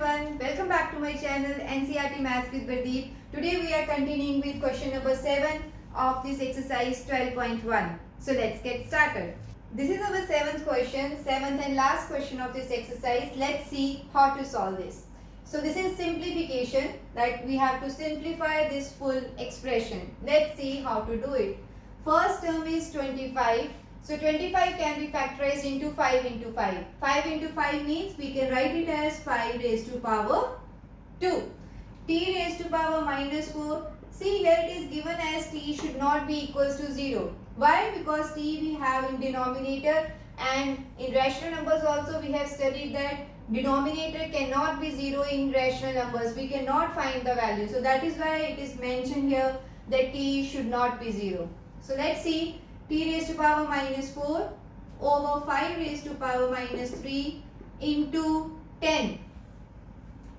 everyone, welcome back to my channel NCERT Maths with Pradeep. Today we are continuing with question number 7 of this exercise 12.1. So let's get started. This is our 7th question, 7th and last question of this exercise. Let's see how to solve this. So this is simplification, that we have to simplify this full expression. Let's see how to do it. First term is 25. So 25 can be factorized into 5 into 5. 5 into 5 means we can write it as 5 raised to power 2. T raised to power minus 4. See, here it is given as t should not be equals to 0. Why? Because t we have in denominator, and in rational numbers also we have studied that denominator cannot be 0 in rational numbers. We cannot find the value. So that is why it is mentioned here that t should not be 0. So let's see. T raised to power minus 4 over 5 raised to power minus 3 into 10.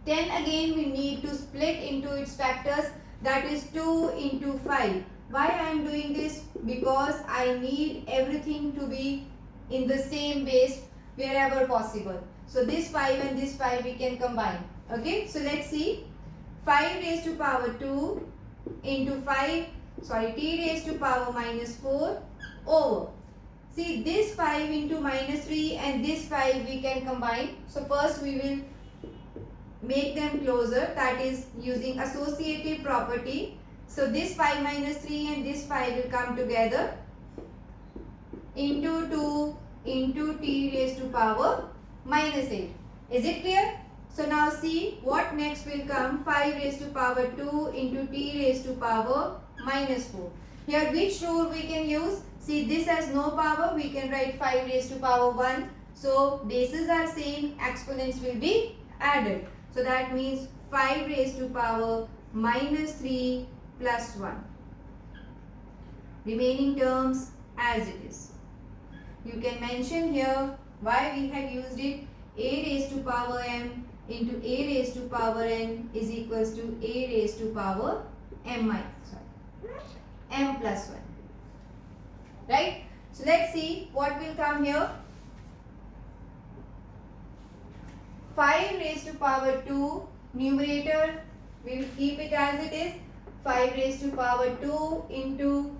10 again we need to split into its factors, that is 2 into 5. Why I am doing this? Because I need everything to be in the same base wherever possible. So this 5 and this 5 we can combine. Okay, so let's see. 5 raised to power 2 into t raised to power minus 4 over. See, this 5 into minus 3 and this 5 we can combine. So first we will make them closer, that is using associative property. So this 5 minus 3 and this 5 will come together into 2 into t raised to power minus 8. Is it clear? So now see what next will come. 5 raised to power 2 into t raised to power minus 4. Here which rule we can use? See, this has no power, we can write 5 raised to power 1. So bases are same, exponents will be added. So that means 5 raised to power minus 3 plus 1. Remaining terms as it is. You can mention here why we have used it. A raised to power m into a raised to power n is equals to a raised to power m plus 1. Right? So let's see what will come here. 5 raised to power 2 numerator, we will keep it as it is. 5 raised to power 2 into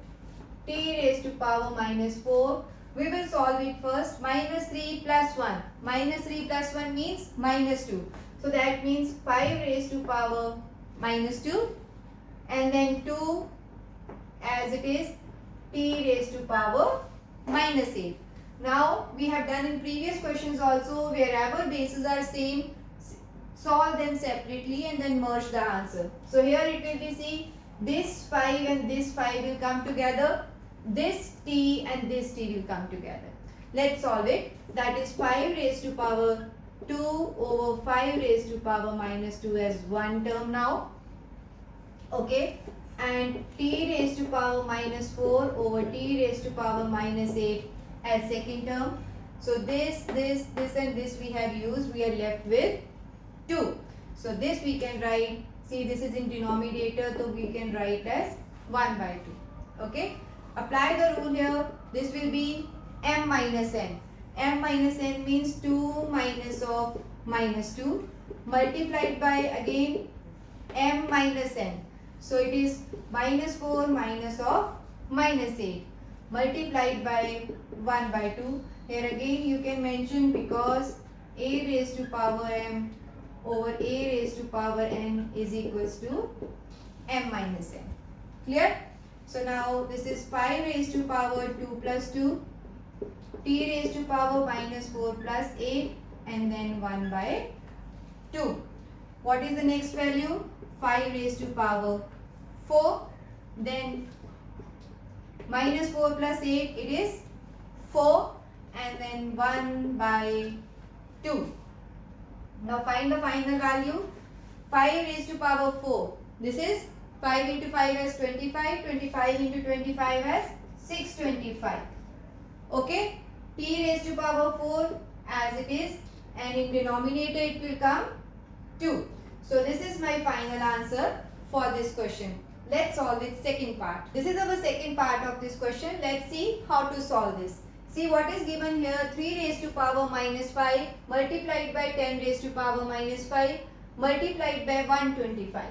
t raised to power minus 4. We will solve it first. Minus 3 plus 1. Minus 3 plus 1 means minus 2. So that means 5 raised to power minus 2 and then 2 as it is t raised to power minus 8. Now we have done in previous questions also, wherever bases are same, solve them separately and then merge the answer. So here it will be, see, this 5 and this 5 will come together. This t and this t will come together. Let's solve it. That is 5 raised to power 2 over 5 raised to power minus 2 as one term now. Okay. And t raised to power minus 4 over t raised to power minus 8 as second term. So this and this we have used. We are left with 2. So this we can write. See, this is in denominator, so we can write as 1 by 2. Okay. Apply the rule here. This will be m minus n. M minus n means 2 minus of minus 2 multiplied by again m minus n. So it is minus 4 minus of minus 8 multiplied by 1 by 2. Here again you can mention, because a raised to power m over a raised to power n is equals to m minus n. Clear? So now this is 5 raised to power 2 plus 2, t raised to power minus 4 plus 8 and then 1 by 2. What is the next value? 5 raised to power 4, then minus 4 plus 8, it is 4 and then 1 by 2. Now find the final value. 5 raised to power 4. This is 5 into 5 as 25, 25 into 25 as 625. Okay, t raised to power 4 as it is, and in denominator it will come 2. So this is my final answer for this question. Let's solve its second part. This is our second part of this question. Let's see how to solve this. See what is given here, 3 raised to power minus 5 multiplied by 10 raised to power minus 5 multiplied by 125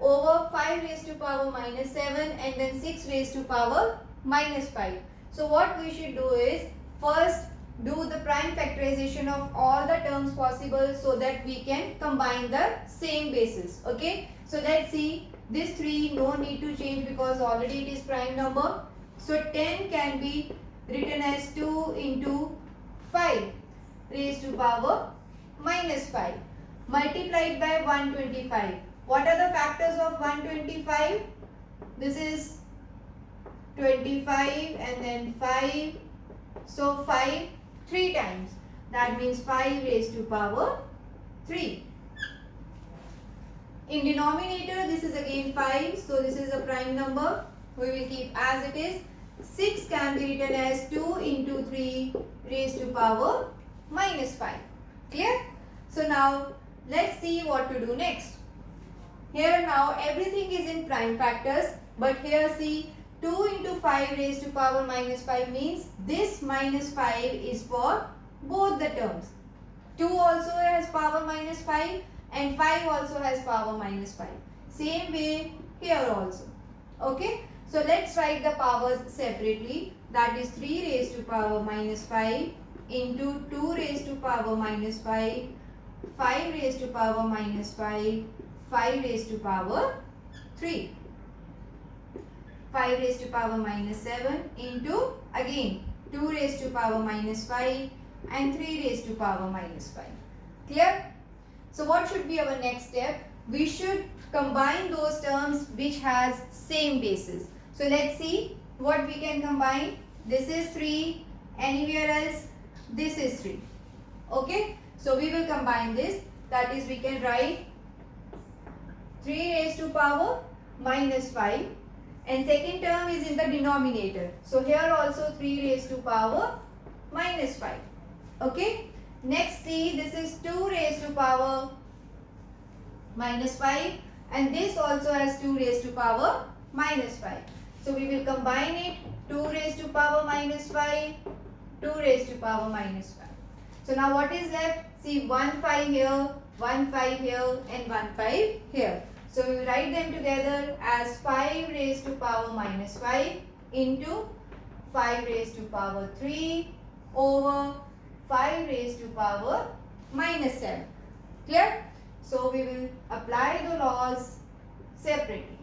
over 5 raised to power minus 7 and then 6 raised to power minus 5. So what we should do is first do the prime factorization of all the terms possible so that we can combine the same basis. Okay. So let's see, this 3 no need to change because already it is prime number. So 10 can be written as 2 into 5 raised to power minus 5 multiplied by 125. What are the factors of 125? This is 25 and then 5. So 5 3 times. That means 5 raised to power 3. In denominator, this is again 5. So this is a prime number. We will keep as it is. 6 can be written as 2 into 3 raised to power minus 5. Clear? So now let's see what to do next. Here now everything is in prime factors, but here see 2 into 5 raised to power minus 5 means this minus 5 is for both the terms. 2 also has power minus 5 and 5 also has power minus 5. Same way here also. Okay. So let's write the powers separately. That is 3 raised to power minus 5 into 2 raised to power minus 5, 5 raised to power minus 5, 5 raised to power 3. 5 raised to power minus 7 into again 2 raised to power minus 5 and 3 raised to power minus 5. Clear? So what should be our next step? We should combine those terms which has same basis. So let's see what we can combine. This is 3, anywhere else this is 3. Okay? So we will combine this. That is, we can write 3 raised to power minus 5 and second term is in the denominator. So here also 3 raised to power minus 5. Okay. Next see, this is 2 raised to power minus 5 and this also has 2 raised to power minus 5. So we will combine it, 2 raised to power minus 5, 2 raised to power minus 5. So now what is left? See 1 5 here, 1 5 here and 1 5 here. So we will write them together as 5 raised to power minus 5 into 5 raised to power 3 over 5 raised to power minus 7. Clear? So we will apply the laws separately.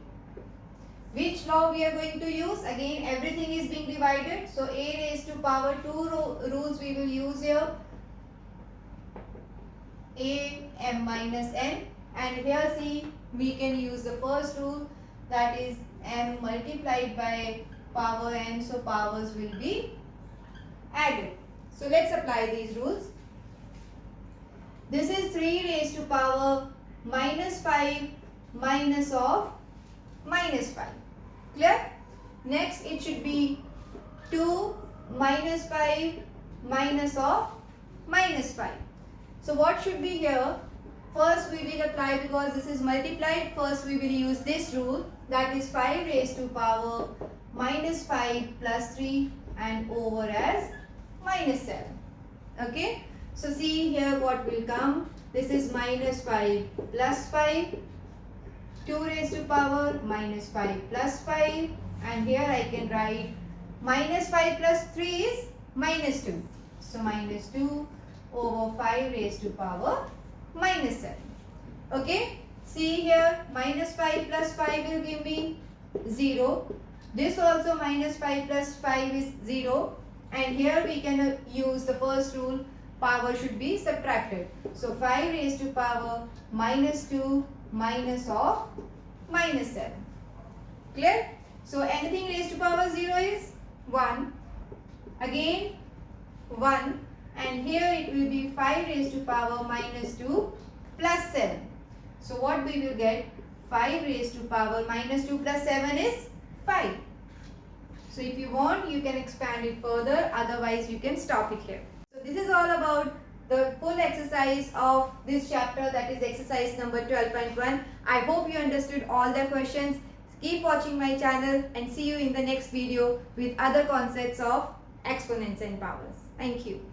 Which law we are going to use? Again everything is being divided. So a raised to power 2 rules we will use here. A m minus n, and here see we can use the first rule, that is m multiplied by power n, so powers will be added. So let's apply these rules. This is 3 raised to power minus 5 minus of minus 5. Clear? Next it should be 2 minus 5 minus of minus 5. So what should be here? First we will apply, because this is multiplied, first we will use this rule, that is 5 raised to power minus 5 plus 3 and over as minus 7. Okay. So see here what will come. This is minus 5 plus 5, 2 raised to power minus 5 plus 5, and here I can write minus 5 plus 3 is minus 2. So minus 2 over 5 raised to power minus 7. Okay. See here minus 5 plus 5 will give me 0. This also minus 5 plus 5 is 0. And here we can use the first rule, power should be subtracted. So 5 raised to power minus 2 minus of minus 7. Clear? So anything raised to power 0 is 1. Again 1. And here it will be 5 raised to power minus 2 plus 7. So what we will get? 5 raised to power minus 2 plus 7 is 5. So if you want, you can expand it further, otherwise you can stop it here. So this is all about the full exercise of this chapter, that is exercise number 12.1. I hope you understood all the questions. Keep watching my channel and see you in the next video with other concepts of exponents and powers. Thank you.